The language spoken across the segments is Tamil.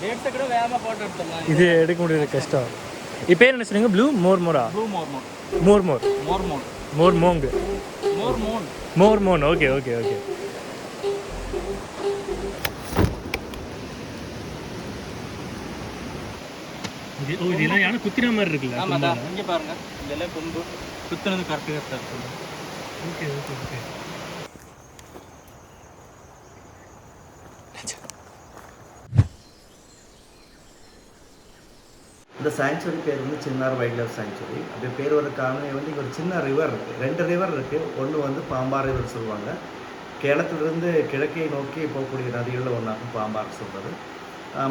ரேட்ஸை கூட வேகமாக போட்டு எடுத்துடலாம். இது எடுக்க முடியாது, கஷ்டம். இப்போ என்ன சொன்னீங்க? ப்ளூ மோர்மோரா? Blue Mormon. மோர்மோர். மோர்மோன். மோர்மோங்கு. Mormon. Mormon. Okay okay okay. இது இதெல்லாம் யானை குத்தின மாதிரி இருக்குல்ல? ஆமாம், இங்கே பாருங்க, இதெல்லாம் கொம்பு குத்துனது கரெக்டாக இருக்குது. Okay okay okay. இந்த சாங்சுரி பேர் வந்து சின்னார் வைல்ட் லைஃப் சாங்சுரி. அப்படி பேர் வர காரணம் வந்து இங்கே ஒரு சின்ன ரிவர் இருக்குது, 2 ரிவர் இருக்குது. ஒன்று வந்து பாம்பார் ரிவர் சொல்லுவாங்க. கேரளத்திலிருந்து கிழக்கை நோக்கி போகக்கூடிய நதிகளில் ஒன்றாகும் பாம்பார் சொல்கிறது.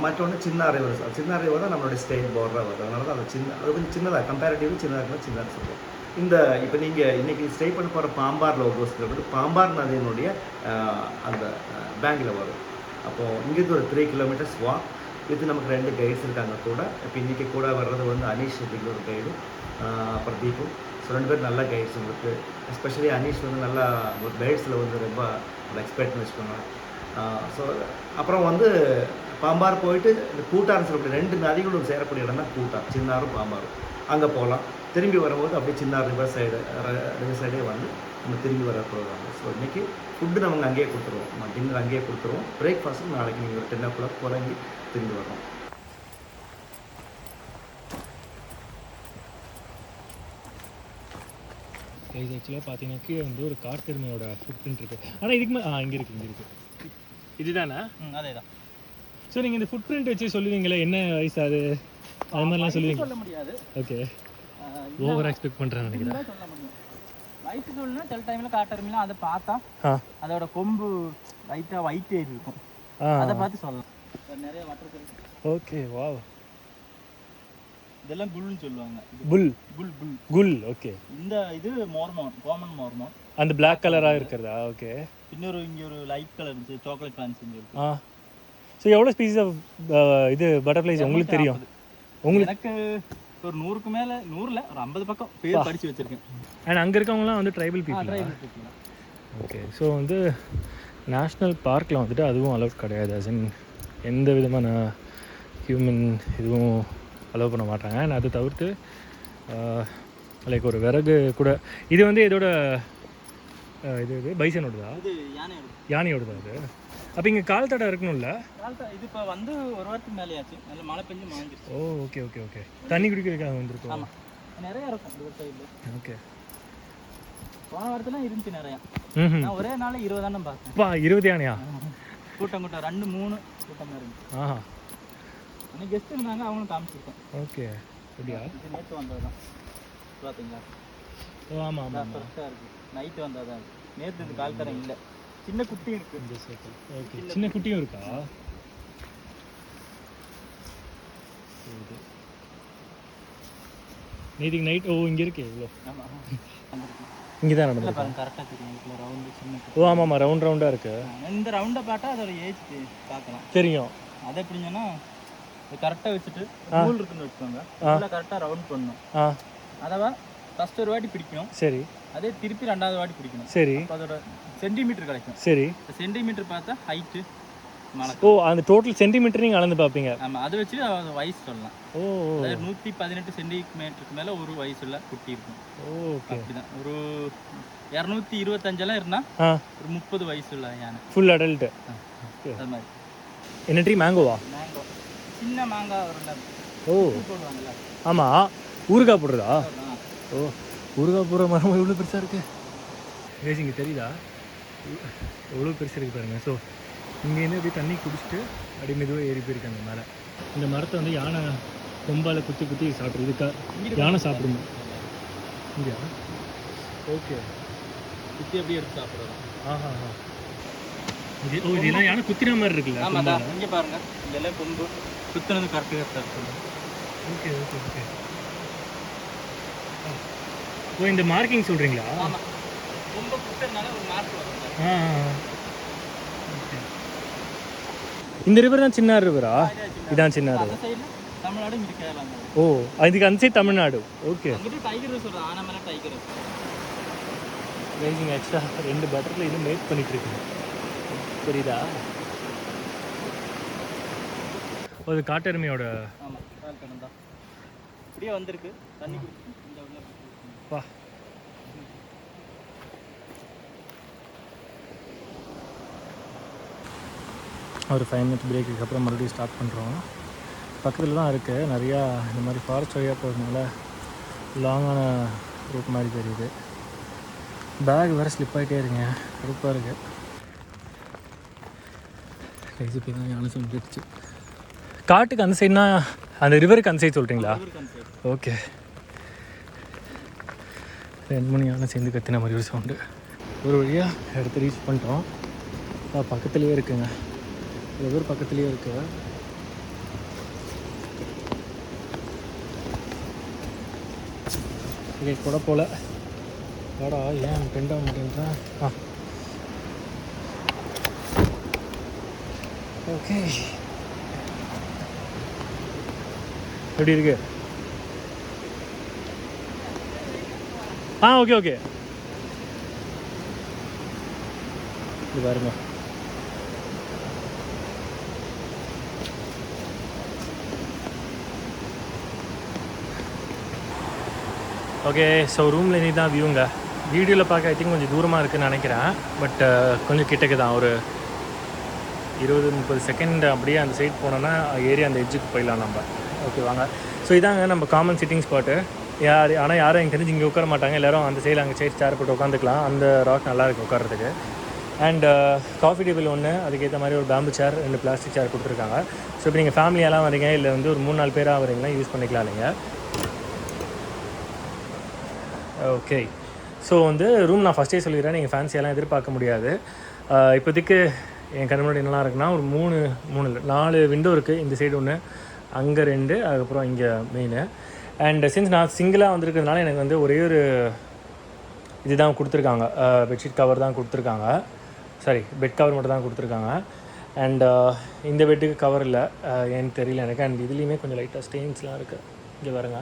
மற்றொன்று சின்னார் ரிவர். சின்னார் ரிவர் தான் நம்மளுடைய ஸ்டேட் பார்டராக வருது. அதனால தான் அது கொஞ்சம் சின்னதாக, கம்பேரிட்டிவ்லி சின்னதாக சின்னார் சொல்லுவோம். இந்த இப்போ நீங்கள் இன்றைக்கி ஸ்டே பண்ண போகிற பாம்பாரில் ஒரு 2 கிலோமீட்டர் பாம்பார் நதியினுடைய அந்த பேங்கில் வரும். அப்போது இங்கேருந்து ஒரு 3 கிலோமீட்டர்ஸ் வாக். இது நமக்கு 2 கைட்ஸ் இருக்காங்க கூட. இப்போ இன்றைக்கி கூட வர்றது வந்து அனீஷ் அப்படிங்கிற ஒரு கைடு, அப்புறம் தீபு. ஸோ 2 பேர் நல்ல கைட்ஸ் உங்களுக்கு. எஸ்பெஷலி அனீஷ் வந்து நல்லா ஒரு கைட்ஸில் வந்து ரொம்ப எக்ஸ்பர்ட்னு வச்சுக்கோங்க. ஸோ அப்புறம் வந்து பாம்பார் போயிட்டு இந்த கூட்டார்னு சொல்லக்கூடிய 2 நதிகளும் சேரக்கூடிய இடம் தான் கூட்டார், சின்னாரும் பாம்பாரும். அங்கே போகலாம். திரும்பி வரும்போது அப்படியே சின்னார் ரிவர் சைடே வந்து நம்ம திரும்பி வர ப்ரோக்ராம். ஸோ இன்றைக்கி ஃபுட்டு நமக்கு அங்கேயே கொடுத்துருவோம், டின்னர் அங்கேயே கொடுத்துருவோம். பிரேக்ஃபாஸ்ட்டு நாளைக்கு நீங்கள் ஒரு 10 o'clock போகிறீங்க திரும்பி வரோம். ஆக்சுவலாக பார்த்தீங்கன்னா கீழே வந்து ஒரு காட்டெருமையோட ஃபுட் பிரிண்ட் இருக்குது. ஆனால் இதுக்கு இங்கே இருக்குது. இதுதானே? அதே தான். ஸோ நீங்கள் இந்த ஃபுட் பிரிண்ட் வச்சு சொல்லுவீங்களே, என்ன வயசு அது மாதிரிலாம் சொல்லுவீங்க? சொல்ல முடியாது. ஓகே, ஓவர் எக்ஸ்பெக்ட் பண்ணுறேன்னு நினைக்கிறேன். சொல்ல முடியும். வயசு சொல்லணும்னா சில டைமில் காட்டெருமைலாம் அதை பார்த்தா அதோட கொம்பு லைட்டாக ஒயிட் ஏறி இருக்கும், அதை பார்த்து சொல்லலாம். நிறைய வாட்டர். Okay, wow. இதெல்லாம் குல்னு சொல்லுவாங்க. புல். குல் குல் குல். ஓகே. இந்த இது மோர்மோன், காமன் மோர்மோன். அந்த பிளாக் கலராக இருக்கிறதா? ஓகே. இன்னொரு இங்கே ஒரு லைட் கலர் இருந்துச்சு, சாக்லேட் ஃபேன்சி இருக்கு. ஸோ எவ்வளோ ஸ்பீசிஸ் ஆஃப் இது பட்டர்ஃப்ளைஸ் உங்களுக்கு தெரியும்? உங்களுக்கு எனக்கு ஒரு 100க்கு மேலே, 100ல் ஒரு 50 பக்கம் பேர் படித்து வச்சுருக்கேன். அண்ட் அங்கே இருக்கவங்களாம் வந்து ட்ரைபல் பீப்புள். ஓகே. ஸோ வந்து நேஷ்னல் பார்க்கில் வந்துட்டு அதுவும் அலோவ் கிடையாது. அஸ் இன் எந்த விதமான ஹியூமன் இதுவும் அலோவ் பண்ண மாட்டாங்க. அண்ட் அதை தவிர்த்து லைக் ஒரு விறகு கூட, இது வந்து இதோட இது பைசனோடதா? யானையோடதா அது? அப்போ இங்கே கால் தடை இருக்கணும்ல? இது இப்போ வந்து ஒரு வாரத்துக்கு மேலேயாச்சு, நல்ல மழை பெஞ்சு மாஞ்சிருச்சு. ஓ ஓகே ஓகே ஓகே. தண்ணி குடிக்கிறதுக்காக வந்துருக்கோம். ஆமாம், நிறைய இருக்கும் இந்த சைடில். ஓகே. போன வாரத்துலாம் இருந்துச்சு நிறையா. நான் ஒரே நாள் 20 தானே பார்த்தேன். 20 யானையா? கூட்டம் 2-3 கூட்டமாக இருந்துச்சு. அன்றைக்கி கெஸ்ட் இருந்தாங்க, அவங்களும் காமிச்சிருக்கேன். ஓகே. அப்படியா? இது நேற்று வந்தது தான் பார்த்தீங்களா? ஓ ஆமாம் ஆமாம், ஃப்ரெஷ்ஷாக இருக்குது. நைட்டு வந்தது தான். நேற்று இந்த கால் தரம் இல்லை, சின்ன குட்டி இருக்குது இந்த சைக்கிள். ஓகே, சின்ன குட்டியும் இருக்கா? நேற்றுக்கு நைட் இங்கே இருக்கு இவ்வளோ. ஆமாம், இங்கே தான் நடந்தது. கரெக்டாக தெரியும். இதில் ரவுண்டு சின்ன. ஓ ஆமாம் ஆமாம், ரவுண்டாக இருக்கு. இந்த ரவுண்டை பார்த்தா அதோட ஏஜ் பார்க்கலாம், தெரியும். அதை எப்படிங்கன்னா கரெக்டாக வச்சுட்டு நூல் இருக்குன்னு வச்சுக்கோங்க, அதில் கரெக்டாக ரவுண்ட் பண்ணணும். அதவா ஃபஸ்ட் ஒரு வாட்டி பிடிக்கணும். சரி. அதே திருப்பி 2வது வாட்டி பிடிக்கணும். சரி. அதோட சென்டிமீட்டர் கிடைக்கும். சரி. சென்டிமீட்டர் பார்த்தா ஹைட்டு. ஓ, அந்த டோட்டல் சென்டிமீட்டர் நீங்கள் அளந்து பார்ப்பீங்க? ஆமாம், அதை வச்சு வயசு சொல்லலாம். ஓ, அதாவது 118 சென்டிமீட்டருக்கு மேலே ஒரு வயசுல குட்டி இருக்கும். ஓகே. அப்படிதான் ஒரு 225 இருந்தால் ஒரு 30 வயசுல யானை, ஃபுல் அடல்ட்டு. அது மாதிரி. என்ன ட்ரீ? மேங்கோவா? மேங்கோ, சின்ன மாங்காய் ஒரு. ஓ போடுவாங்கல்ல? ஆமாம், ஊறுகாய் போடுறதா? ஓ, ஊறுகாய் போடுற மரம் எவ்வளோ பெருசாக இருக்குது. இங்கே தெரியுதா எவ்வளோ பெருசாக இருக்குது பாருங்கள். ஸோ இங்கேருந்து அப்படியே தண்ணி குடிச்சிட்டு அப்படியே மெதுவாக ஏறி போயிருக்காங்க மேலே. இந்த மரத்தை வந்து யானை கொம்பால் குத்தி குத்தி சாப்பிட்றது. இதுக்காக யானை சாப்பிடுமா இங்கே? ஓகே, குத்தி அப்படியே எடுத்து சாப்பிட்றோம். ஆஹா. இதெல்லாம் யானை குத்தின மாதிரி இருக்குல்ல? ஆமாம், இங்கே பாருங்கள், இதெல்லாம் கொம்பு குத்துனது கரெக்டாக இருக்குது. Okay okay okay. ஓ, இந்த மார்க்கிங் சொல்கிறீங்களா? ஆமாம், கொம்பு குத்துறதுனால ஒரு மார்க் வரும். ஓகே. இந்த ரிவர் தான் சின்னார் ரிவரா? இதான் சின்னார் ரிவர். தமிழ்நாடு, இங்கே கேரளா. ஓ, அதுக்கு அந்த சைடு தமிழ்நாடு. ஓகே. டைகர் சொல்கிறேன், ஆனமலை டைகர். ரைசிங் எக்ஸ்ட்ரா 2 பட்டரில் இது மேக் பண்ணிட்டு இருக்கு, தெரியுதா? அது காட்டெருமையோட ஆமாம் கால் கணம் தான் இப்படியே வந்திருக்கு தண்ணி வா. ஒரு 5 minutes பிரேக்குக்கு அப்புறம் மறுபடியும் ஸ்டார்ட் பண்ணுறோம். பக்கத்தில் தான் இருக்குது, நிறையா இந்த மாதிரி ஃபாரஸ்ட் வழியாக போகிறதுனால லாங்கான ரூட் மாதிரி தெரியுது. பேக் வேறு ஸ்லிப் ஆகிட்டே இருங்க, கடுப்பாக இருக்குது. கைசி போய் தான் யானை சொல்லிடுச்சு. காட்டுக்கு அந்த சைடுனா அந்த ரிவருக்கு அந்த சைடு சொல்கிறீங்களா? ஓகே. 2 மணி யானை சேர்ந்து கத்தின மாதிரி ஒரு சவுண்டு. ஒரு வழியாக இடத்த ரீச் பண்ணிட்டோம். பக்கத்துலேயே இருக்குங்க, ரிவர் பக்கத்துலேயே இருக்கு. ஓகே கூட போல் வாடா, ஏன் பெண்ட் ஆக மாட்டேன்றேன். ஓகே எப்படி இருக்கு? ஓகே ஓகே இது பாருங்க. ஓகே, ஸோ ரூமில் நீ தான் வியூங்க. வீடியோவில் பார்க்க ஐ திங்க் கொஞ்சம் தூரமாக இருக்குதுன்னு நினைக்கிறேன், பட் கொஞ்சம் கிட்டக்கு தான். ஒரு 20-30 செகண்ட் அப்படியே அந்த சைட் போனோன்னா ஏறி அந்த எட்ஜுக்கு போயிடலாம் நம்ம. ஓகே வாங்க. ஸோ இதாங்க நம்ம காமன் சிட்டிங் ஸ்பாட்டு. ஆனால் யாரும் எனக்கு தெரிஞ்சு இங்கே உட்கார மாட்டாங்க, எல்லோரும் அந்த சைடில் அங்கே சைட் சேர் போட்டு உட்காந்துக்கலாம். அந்த ராக் நல்லாயிருக்கு உட்காரத்துக்கு. அண்ட் காஃபி டேபிள் ஒன்று, அதுக்கேற்ற மாதிரி ஒரு பேம்பு சேர், 2 பிளாஸ்டிக் சேர் கொடுத்துருக்காங்க. ஸோ இப்போ நீங்கள் ஃபேமிலியெல்லாம் வரீங்க, இல்லை வந்து ஒரு 3-4 பேராக வரீங்களா யூஸ் பண்ணிக்கலாம் இல்லைங்க. ஓகே, ஸோ வந்து ரூம் நான் ஃபஸ்ட்டே சொல்லிடுறேன், நீங்கள் ஃபேன்சியெல்லாம் எதிர்பார்க்க முடியாது. இப்போதைக்கு என் கண் முன்னாடி என்னெல்லாம் இருக்குன்னா ஒரு 4 விண்டோ இருக்குது. இந்த சைடு ஒன்று, அங்கே 2, அதுக்கப்புறம் இங்கே மெயின். அண்ட் சின்ஸ் நான் சிங்கிளாக வந்திருக்கிறதுனால எனக்கு வந்து ஒரே ஒரு இதுதான் கொடுத்துருக்காங்க, பெட்ஷீட் கவர் தான் கொடுத்துருக்காங்க. சாரி, பெட் கவர் மட்டும் தான் கொடுத்துருக்காங்க. அண்ட் இந்த பெட்டுக்கு கவர் இல்லை, ஏன்னு தெரியல எனக்கு. அண்ட் இதுலேயுமே கொஞ்சம் லைட்டாக ஸ்டெயின்ஸ்லாம் இருக்குது, இங்கே பாருங்க.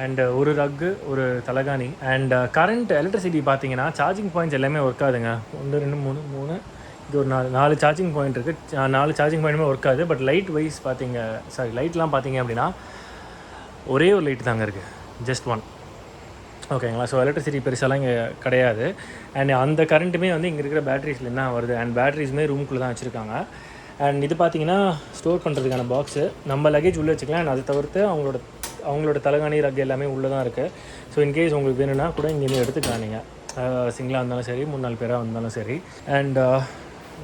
அண்ட் ஒரு ரக்கு, ஒரு தலகாணி. அண்ட் கரண்ட் எலக்ட்ரிசிட்டி பார்த்தீங்கன்னா சார்ஜிங் பாயிண்ட்ஸ் எல்லாமே ஒர்க் ஆகுதுங்க. 1 2 3 இது ஒரு 4 சார்ஜிங் பாயிண்ட் இருக்குது. 4 சார்ஜிங் பாயிண்ட்டுமே ஒர்க் ஆகுது. பட் லைட் வைஸ் லைட்லாம் பார்த்தீங்க அப்படின்னா ஒரே ஒரு லைட் தாங்க இருக்குது, ஜஸ்ட் 1. ஓகேங்களா. ஸோ எலக்ட்ரிசிட்டி பெருசாலாம் இங்கே கிடையாது. அண்ட் அந்த கரண்ட்டுமே வந்து இங்கே இருக்கிற பேட்டரிஸ்லேருந்து தான் வருது. அண்ட் பேட்டரிஸுமே ரூம்குள்ளே தான் வச்சுருக்காங்க. அண்ட் இது பார்த்தீங்கன்னா ஸ்டோர் பண்ணுறதுக்கான பாக்ஸு, நம்ம லக்கேஜ் உள்ளே வச்சுக்கலாம். அண்ட் அதை தவிர்த்து அவங்களோட தலகாணி ரக் எல்லாமே உள்ளே தான் இருக்குது. ஸோ இன்கேஸ் உங்களுக்கு வேணும்னா கூட இங்கேருந்து எடுத்துக்கலாம் நீங்கள், சிங்கிளாக இருந்தாலும் சரி, 3-4 பேராக இருந்தாலும் சரி. அண்ட்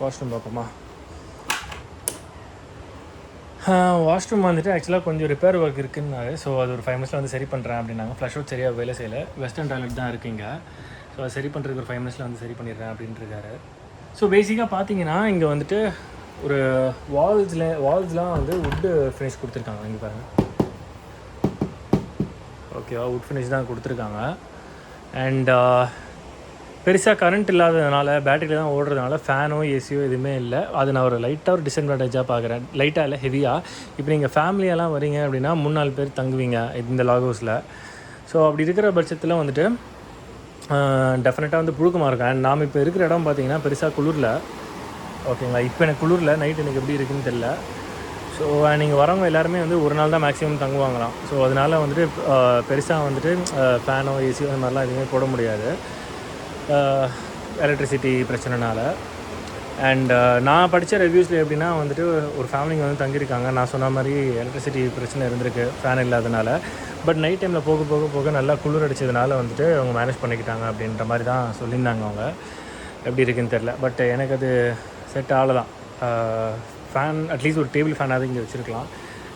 வாஷ்ரூம் பார்ப்போமா. வாஷ்ரூம் வந்துட்டு ஆக்சுவலாக கொஞ்சம் ரிப்பேர் ஒர்க் இருக்குன்னாரு. ஸோ அது ஒரு 5 minutes வந்து சரி பண்ணுறேன் அப்படின்னாங்க. ஃப்ளஷ் அவுட் சரியாக வேலை செய்யலை, வெஸ்டர்ன் டாய்லெட் தான் இருக்குங்க. ஸோ அது சரி பண்ணுறதுக்கு ஒரு 5 minutes வந்து சரி பண்ணிடுறேன் அப்படின்ட்டு இருக்காரு. ஸோ பேசிக்காக பார்த்தீங்கன்னா இங்கே வந்துட்டு ஒரு வால்ஸ்லாம் வந்து வுட்டு ஃபினிஷ் கொடுத்துருக்காங்க. இங்கே பாருங்கள், ஓகேவா, வுட் ஃபினிஷ் தான் கொடுத்துருக்காங்க. அண்ட் பெருசாக கரண்ட் இல்லாததுனால, பேட்டரியில் தான் ஓடுறதுனால ஃபேனோ ஏசியோ எதுவுமே இல்லை. அது நான் ஒரு லைட்டாக ஒரு டிஸ்அட்வான்டேஜாக பார்க்குறேன். லைட்டாக இல்லை, ஹெவியாக. இப்போ நீங்கள் ஃபேமிலியெல்லாம் வரீங்க அப்படின்னா 3-4 பேர் தங்குவீங்க இந்த லாக் ஹவுஸில். ஸோ அப்படி இருக்கிற பட்சத்தில் வந்துட்டு டெஃபினட்டாக வந்து புழுக்கமாக இருக்கும். அண்ட் நாம் இப்போ இருக்கிற இடம் பார்த்திங்கன்னா பெருசாக குளிரில். ஓகேங்களா, இப்போ எனக்கு குளிரில், நைட் எனக்கு எப்படி இருக்குதுன்னு தெரியல. ஸோ நீங்கள் வரவங்க எல்லாருமே வந்து ஒரு நாள் தான் மேக்ஸிமம் தங்குவாங்களாம். ஸோ அதனால் வந்துட்டு பெருசாக வந்துட்டு ஃபேனோ ஏசியோ அந்த மாதிரிலாம் எதுவுமே போட முடியாது, எலக்ட்ரிசிட்டி பிரச்சனைனால. அண்ட் நான் படித்த ரிவ்யூஸில் எப்படின்னா வந்துட்டு ஒரு ஃபேமிலிங்க வந்து தங்கியிருக்காங்க. நான் சொன்ன மாதிரி எலக்ட்ரிசிட்டி பிரச்சனை இருந்திருக்கு ஃபேன் இல்லாதனால. பட் நைட் டைமில் போக நல்லா குளிர் அடித்ததுனால வந்துட்டு அவங்க மேனேஜ் பண்ணிக்கிட்டாங்க அப்படின்ற மாதிரி தான் சொல்லியிருந்தாங்க. அவங்க எப்படி இருக்குதுன்னு தெரில. பட் எனக்கு அது செட் ஆகலை தான். ஃபேன் அட்லீஸ்ட் ஒரு டேபிள் ஃபேனாவது இங்கே வச்சுருக்கலாம்.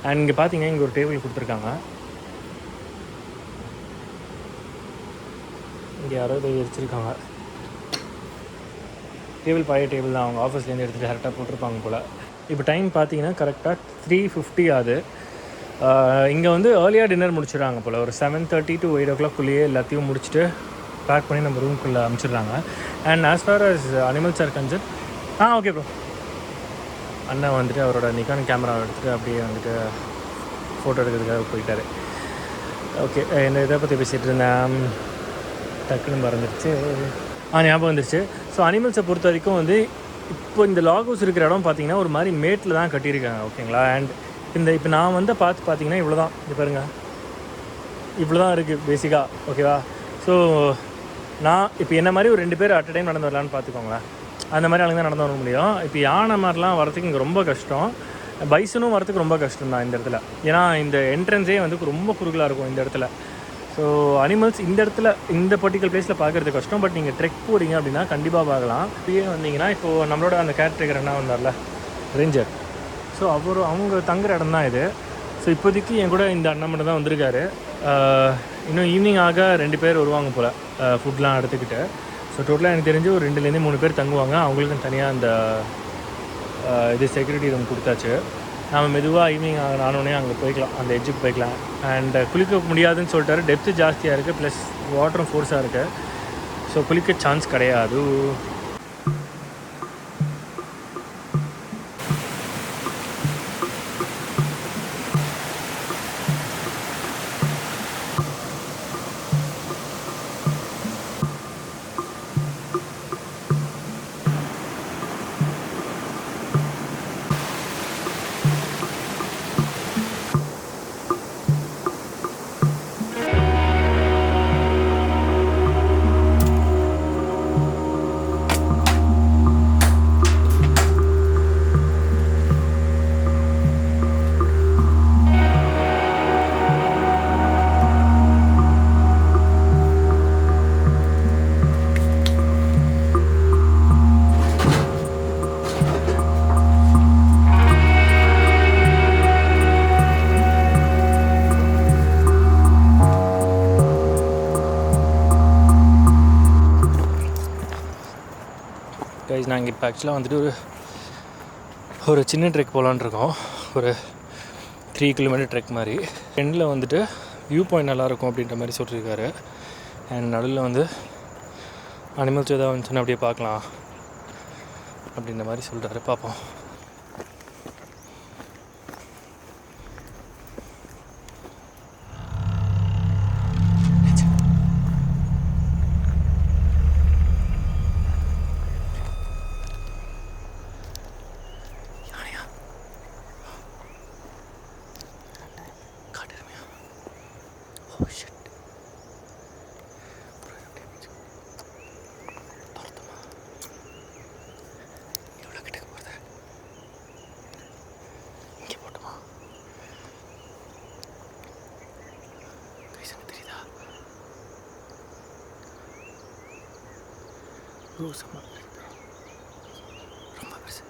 அண்ட் இங்கே பார்த்தீங்க, இங்கே ஒரு டேபிள் கொடுத்துருக்காங்க. இங்கே யாரோ இதை வச்சுருக்காங்க. டேபிள் பழைய டேபிள் தான், அவங்க ஆஃபீஸ்லேருந்து எடுத்துகிட்டு கரெக்டாக போட்டிருப்பாங்க போல். இப்போ டைம் பார்த்தீங்கன்னா கரெக்டாக 3:50 ஆகுது. இங்கே வந்து ஏர்லியாக டின்னர் முடிச்சிடுறாங்க போல். ஒரு 7:30 to 8 o'clock எல்லாத்தையும் முடிச்சுட்டு பேக் பண்ணி நம்ம ரூம்குள்ளே அனுப்பிச்சிடுறாங்க. And as far as animals are concern, okay bro. அண்ணா வந்துட்டு அவரோட நிக்கான் கேமராவை எடுத்துகிட்டு அப்படியே வந்துட்டு ஃபோட்டோ எடுக்கிறதுக்காக போயிட்டார். ஓகே, என்ன இதை பற்றி பேசிகிட்டு இருந்தேன், டக்குன்னு மறந்துடுச்சு. ஞாபகம் வந்துருச்சு. ஸோ அனிமல்ஸை பொறுத்த வரைக்கும் வந்து இப்போ இந்த லாக் ஹவுஸ் இருக்கிற இடம் பார்த்திங்கன்னா ஒரு மாதிரி மேட்டில் தான் கட்டியிருக்காங்க. ஓகேங்களா. அண்ட் இப்போ நான் வந்து பார்த்தீங்கன்னா இவ்வளோ தான். இது பாருங்கள், இவ்வளோ தான் இருக்குது பேசிக்காக. ஓகேவா? ஸோ நான் இப்போ என்ன மாதிரி ஒரு 2 பேர் அட் அ டைம் நடந்து வரலான்னு பார்த்துக்கோங்களேன். அந்த மாதிரி ஆளுங்க தான் நடந்து வர முடியும். இப்போ யானை மாதிரிலாம் வரத்துக்கு இங்கே ரொம்ப கஷ்டம். பைசனும் வரத்துக்கு ரொம்ப கஷ்டம் தான் இந்த இடத்துல. ஏன்னா இந்த என்ட்ரன்ஸே வந்து ரொம்ப குறுகலாக இருக்கும் இந்த இடத்துல. ஸோ அனிமல்ஸ் இந்த இடத்துல இந்த பர்டிகுலர் பிளேஸில் பார்க்குறது கஷ்டம். பட் நீங்கள் ட்ரெக் போகிறீங்க அப்படின்னா கண்டிப்பாக பார்க்கலாம். இப்படியே வந்தீங்கன்னா இப்போது நம்மளோட அந்த கேரக்டர் என்ன வந்தார்ல, ரேஞ்சர். ஸோ அவங்க தங்குற இடம் தான் இது. ஸோ இப்போதைக்கு என் கூட இந்த அண்ணன் மட்டும் தான் வந்திருக்காரு. இன்னும் ஈவினிங் ஆக 2 பேர் வருவாங்க போல் ஃபுட்லாம் எடுத்துக்கிட்டு. ஸோ டோட்டலாக எனக்கு தெரிஞ்சு ஒரு 2லேருந்து 3 பேர் தங்குவாங்க. அவங்களுக்கும் தனியாக அந்த இது செக்யூரிட்டி ரூம் கொடுத்தாச்சு. நம்ம மெதுவாக ஈவினிங் ஆனோடனே அங்கே போய்க்கலாம், அந்த எட்ஜுக்கு போய்க்கலாம். அண்ட் குளிக்க முடியாதுன்னு சொல்லிட்டாரு. டெப்த்து ஜாஸ்தியாக இருக்குது, ப்ளஸ் வாட்டரும் ஃபோர்ஸாக இருக்குது. ஸோ குளிக்க சான்ஸ் கிடையாது. கைஸ், நாங்கள் இப்போ ஆக்சுவலாக வந்துட்டு ஒரு சின்ன ட்ரெக் போகலான்னு இருக்கோம். ஒரு 3 கிலோமீட்டர் ட்ரெக் மாதிரி. எண்டில் வந்துட்டு வியூ பாயிண்ட் நல்லாயிருக்கும் அப்படின்ற மாதிரி சொல்லியிருக்காரு. அண்ட் நடுவில் வந்து அனிமல்ஸ் எதாவது வந்துச்சுன்னா அப்படியே பார்க்கலாம் அப்படின்ற மாதிரி சொல்கிறாரு. பார்ப்போம். ரொம்ப பெருசு.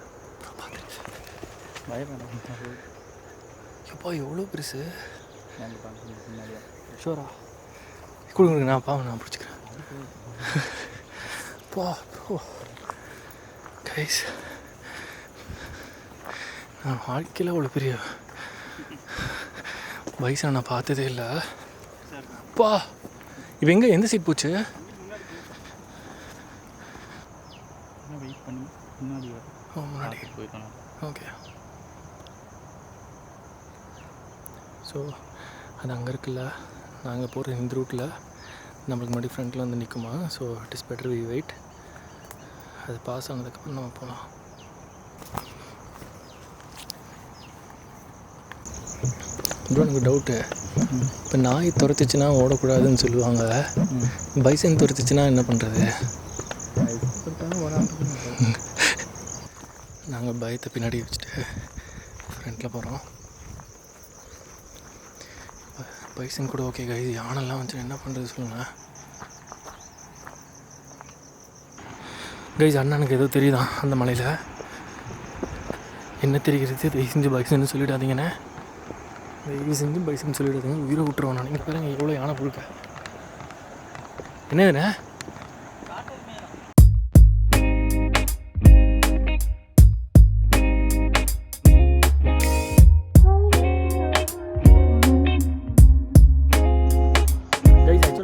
எப்பா எவ்வளோ பெருசு. ஷோரா கொடுங்க, நான் பாவம் நான் பிடிச்சிக்கிறேன். பா ப்ரோ கைஸ், நான் வாழ்க்கையில் அவ்வளோ பெரிய பைசனை நான் பார்த்ததே இல்லை. பா இப்போ எங்கே எந்த சீட் போச்சு? முன்னாடி போயிருக்கோம். ஓகே. ஸோ அது அங்கே இருக்குல்ல, நாங்கள் போகிற இந்த ரூட்டில் நம்மளுக்கு முன்னாடி ஃப்ரண்ட்டில் வந்து நிற்குமா. So it is better we wait. அது பாஸ் ஆனதுக்கப்புறம் நம்ம போகலாம். ப்ரோ எனக்கு டவுட்டு, இப்போ நாய் துரத்துச்சுன்னா ஓடக்கூடாதுன்னு சொல்லுவாங்க. பைசன் துரத்துச்சுன்னா என்ன பண்ணுறது? நாங்கள் பயத்தை பின்னாடி வச்சுட்டு ஃப்ரண்ட்டில் போகிறோம். பைசன் கூட ஓகே கைது, யானெல்லாம் வந்துச்சு என்ன பண்ணுறது சொல்லுங்கள் கைஸ். அண்ணனுக்கு ஏதோ தெரியுதான் அந்த மலையில். என்ன தெரிகிறது? தயவு செஞ்சு பைசன்னு சொல்லிடாதீங்கண்ணே, தயவு செஞ்சு பைசன் சொல்லிடாதீங்க, உயிரை விட்டுருவோம் நான். நீங்கள் பாருங்கள் எவ்வளோ யானை புழுக்க. என்னதுண்ணே?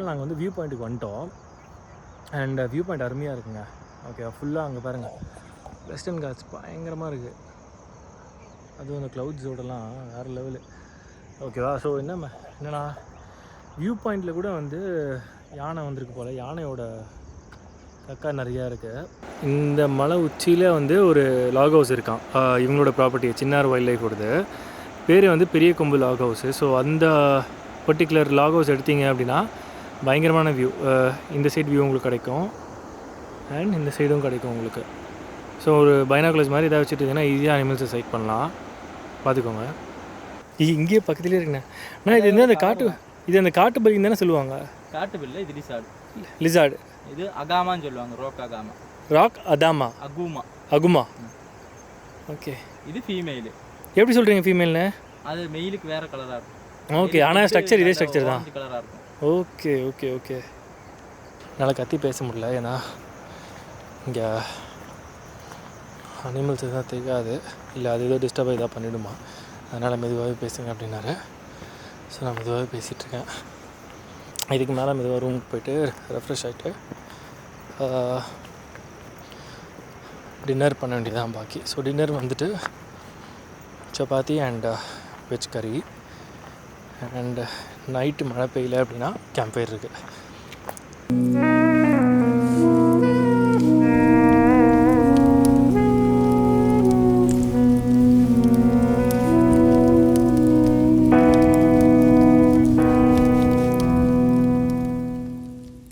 நாங்கள் வந்து வியூ பாயிண்ட்டுக்கு வந்துட்டோம். அண்ட் வியூ பாயிண்ட் அருமையாக இருக்குங்க. ஓகே, ஃபுல்லாக அங்கே பாருங்கள் வெஸ்டர்ன் காட்ஸ் பயங்கரமாக இருக்குது. அதுவும் அந்த க்ளவுட்ஸோடலாம் வேறு லெவலு. ஓகேவா? ஸோ என்னென்னா வியூ பாயிண்டில் கூட வந்து யானை வந்திருக்கு போல். யானையோட கக்கா நிறையா இருக்குது. இந்த மலை உச்சியில் வந்து ஒரு லாக் ஹவுஸ் இருக்கான், இவங்களோட ப்ராப்பர்ட்டி சின்னார் வைல்ட் லைஃப் வருது. பேர் வந்து பெரிய கொம்பு லாக் ஹவுஸு. ஸோ அந்த பர்டிகுலர் லாக் ஹவுஸ் எடுத்தீங்க அப்படின்னா பயங்கரமான வியூ. இந்த சைடு வியூ உங்களுக்கு கிடைக்கும் அண்ட் இந்த சைடும் கிடைக்கும் உங்களுக்கு. ஸோ ஒரு பைனாகுலர்ஸ் மாதிரி எதாவது வச்சுட்டிங்கன்னா ஈஸியாக அனிமல்ஸை சைட் பண்ணலாம். பார்த்துக்கோங்க. இங்கேயே பக்கத்துலேயே இருக்குண்ணே. ஆனால் இது வந்து அந்த காட்டு பல்லின்னு தானே சொல்லுவாங்க? காட்டு பில்லை, இது லிசார்டு. இது அகாமான்னு சொல்லுவாங்க. ராக் அதாமா, அகுமா. ஓகே. இது ஃபீமேல். எப்படி சொல்கிறீங்க ஃபீமேல்னு? அது மெயிலுக்கு வேறு கலராக இருக்கும். ஓகே. ஆனால் ஸ்ட்ரக்சர் இதே ஸ்ட்ரக்சர் தான். கலராக இருக்கும். ஓகே. என்னால் கத்தி பேச முடியல, ஏன்னா இங்கே அனிமல்ஸ் எதாவது தெரியாது, இல்லை அது ஏதோ டிஸ்டர்பாக இதாக பண்ணிவிடுமா, அதனால் மெதுவாகவே பேசுங்க அப்படின்னாரு. ஸோ நான் மெதுவாகவே பேசிகிட்ருக்கேன். இதுக்கு மேலே மெதுவாக ரூமுக்கு போய்ட்டு ரெஃப்ரெஷ் ஆகிட்டு டின்னர் பண்ண வேண்டியதான் பாக்கி. ஸோ டின்னர் வந்துட்டு சப்பாத்தி அண்ட் வெஜ் கறி. அண்ட் நைட்டு மழை பெய்யல அப்படின்னா கேம்ப் ஃபயர் இருக்குது.